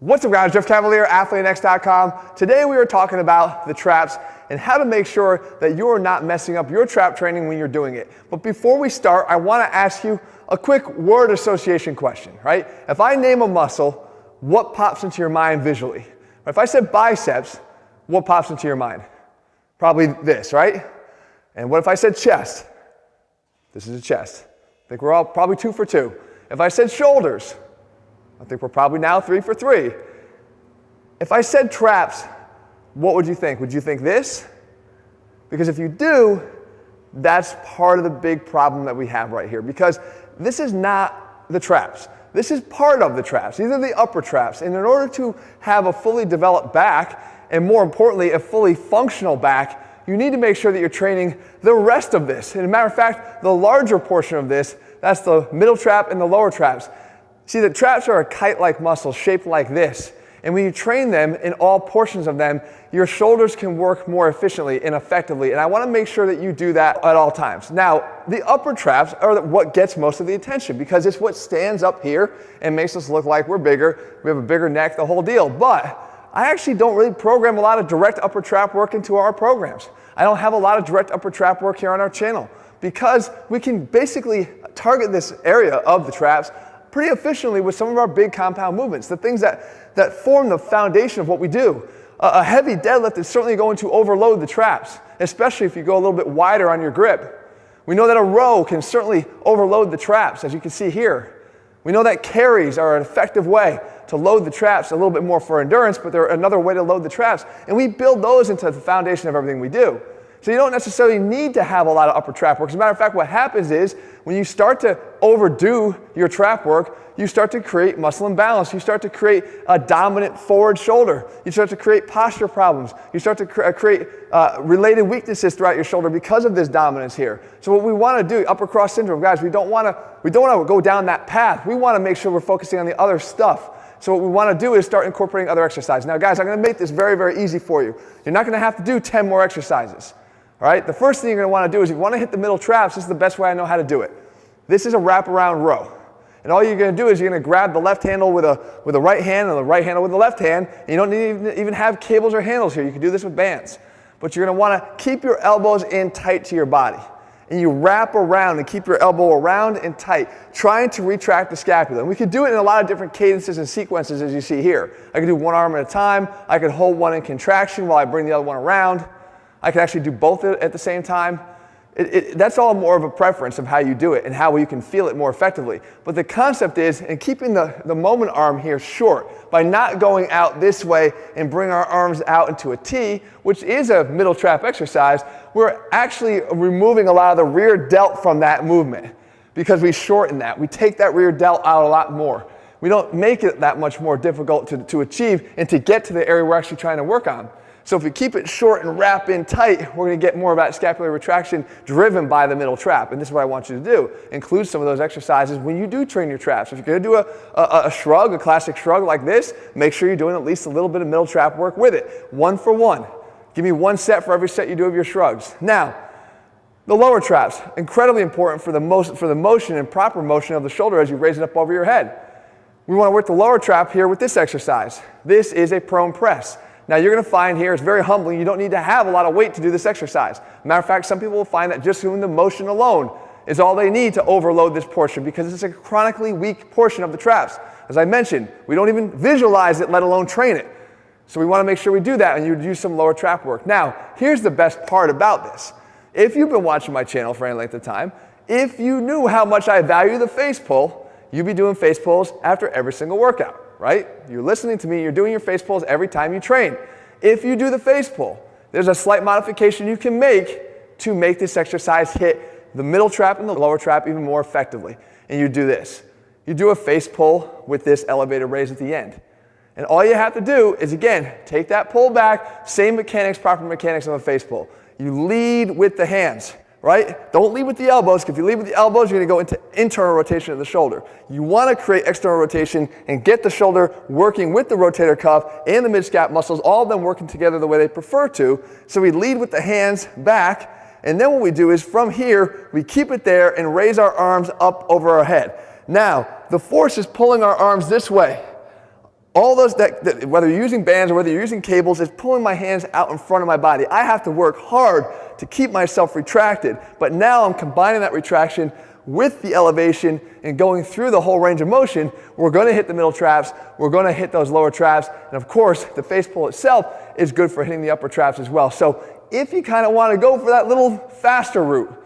What's up guys, Jeff Cavalier, ATHLEAN-X.com. Today we are talking about the traps and how to make sure that you are not messing up your trap training when you're doing it. But before we start, I want to ask you a quick word association question, right? If I name a muscle, what pops into your mind visually? If I said biceps, what pops into your mind? Probably this, right? And what if I said chest? This is a chest. I think we're all probably 2 for 2. If I said shoulders, I think we're probably now 3 for 3. If I said traps, what would you think? Would you think this? Because if you do, that's part of the big problem that we have right here. Because this is not the traps. This is part of the traps. These are the upper traps. And in order to have a fully developed back, and more importantly, a fully functional back, you need to make sure that you're training the rest of this. And as a matter of fact, the larger portion of this, that's the middle trap and the lower traps. See, the traps are a kite-like muscle shaped like this. And when you train them in all portions of them, your shoulders can work more efficiently and effectively. And I want to make sure that you do that at all times. Now, the upper traps are what gets most of the attention because it's what stands up here and makes us look like we're bigger. We have a bigger neck, the whole deal. But I actually don't really program a lot of direct upper trap work into our programs. I don't have a lot of direct upper trap work here on our channel because we can basically target this area of the traps pretty efficiently with some of our big compound movements, the things that form the foundation of what we do. A heavy deadlift is certainly going to overload the traps, especially if you go a little bit wider on your grip. We know that a row can certainly overload the traps, as you can see here. We know that carries are an effective way to load the traps, a little bit more for endurance, but they're another way to load the traps. And we build those into the foundation of everything we do. So you don't necessarily need to have a lot of upper trap work. As a matter of fact, what happens is when you start to overdo your trap work, you start to create muscle imbalance. You start to create a dominant forward shoulder. You start to create posture problems. You start to create related weaknesses throughout your shoulder because of this dominance here. So what we want to do, upper cross syndrome, guys, we don't want to go down that path. We want to make sure we're focusing on the other stuff. So what we want to do is start incorporating other exercises. Now, guys, I'm going to make this very, very easy for you. You're not going to have to do 10 more exercises. All right, the first thing you're going to want to do is you want to hit the middle traps. This is the best way I know how to do it. This is a wraparound row. And all you're going to do is you're going to grab the left handle with a right hand and the right handle with the left hand. And you don't need to even have cables or handles here. You can do this with bands. But you're going to want to keep your elbows in tight to your body. And you wrap around and keep your elbow around and tight, trying to retract the scapula. And we could do it in a lot of different cadences and sequences as you see here. I could do one arm at a time. I could hold one in contraction while I bring the other one around. I can actually do both at the same time. That's all more of a preference of how you do it and how you can feel it more effectively. But the concept is in keeping the moment arm here short by not going out this way and bring our arms out into a T, which is a middle trap exercise, we're actually removing a lot of the rear delt from that movement because we shorten that. We take that rear delt out a lot more. We don't make it that much more difficult to achieve and to get to the area we're actually trying to work on. So if we keep it short and wrap in tight, we're going to get more of that scapular retraction driven by the middle trap. And this is what I want you to do. Include some of those exercises when you do train your traps. If you're going to do a shrug, a classic shrug like this, make sure you're doing at least a little bit of middle trap work with it. 1 for 1. Give me 1 set for every set you do of your shrugs. Now, the lower traps, incredibly important for the motion and proper motion of the shoulder as you raise it up over your head. We want to work the lower trap here with this exercise. This is a prone press. Now you're going to find here, it's very humbling, you don't need to have a lot of weight to do this exercise. Matter of fact, some people will find that just doing the motion alone is all they need to overload this portion because it's a chronically weak portion of the traps. As I mentioned, we don't even visualize it, let alone train it. So we want to make sure we do that and you do some lower trap work. Now, here's the best part about this. If you've been watching my channel for any length of time, if you knew how much I value the face pull, you'd be doing face pulls after every single workout. Right? You're listening to me, you're doing your face pulls every time you train. If you do the face pull, there's a slight modification you can make to make this exercise hit the middle trap and the lower trap even more effectively. And you do this. You do a face pull with this elevated raise at the end. And all you have to do is, again, take that pull back, same mechanics, proper mechanics of a face pull. You lead with the hands. Right? Don't lead with the elbows, because if you lead with the elbows, you're going to go into internal rotation of the shoulder. You want to create external rotation and get the shoulder working with the rotator cuff and the mid-scap muscles, all of them working together the way they prefer to. So we lead with the hands back, and then what we do is from here, we keep it there and raise our arms up over our head. Now, the force is pulling our arms this way. all those, whether you're using bands or whether you're using cables, is pulling my hands out in front of my body. I have to work hard to keep myself retracted, but now I'm combining that retraction with the elevation and going through the whole range of motion. We're going to hit the middle traps, we're going to hit those lower traps, and of course the face pull itself is good for hitting the upper traps as well. So if you kind of want to go for that little faster route,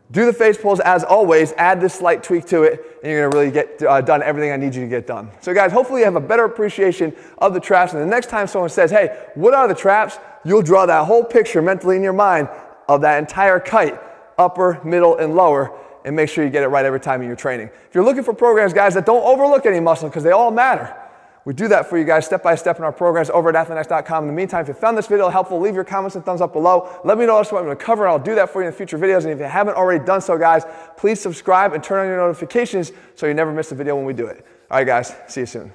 do the face pulls as always, add this slight tweak to it, and you're going to really get done everything I need you to get done. So guys, hopefully you have a better appreciation of the traps, and the next time someone says, hey, what are the traps? You'll draw that whole picture mentally in your mind of that entire kite, upper, middle, and lower, and make sure you get it right every time in your training. If you're looking for programs, guys, that don't overlook any muscle, because they all matter, we do that for you guys step by step in our programs over at ATHLEAN-X.com. In the meantime, if you found this video helpful, leave your comments and thumbs up below. Let me know what you want me to cover, and I'll do that for you in future videos. And if you haven't already done so, guys, please subscribe and turn on your notifications so you never miss a video when we do it. All right, guys, see you soon.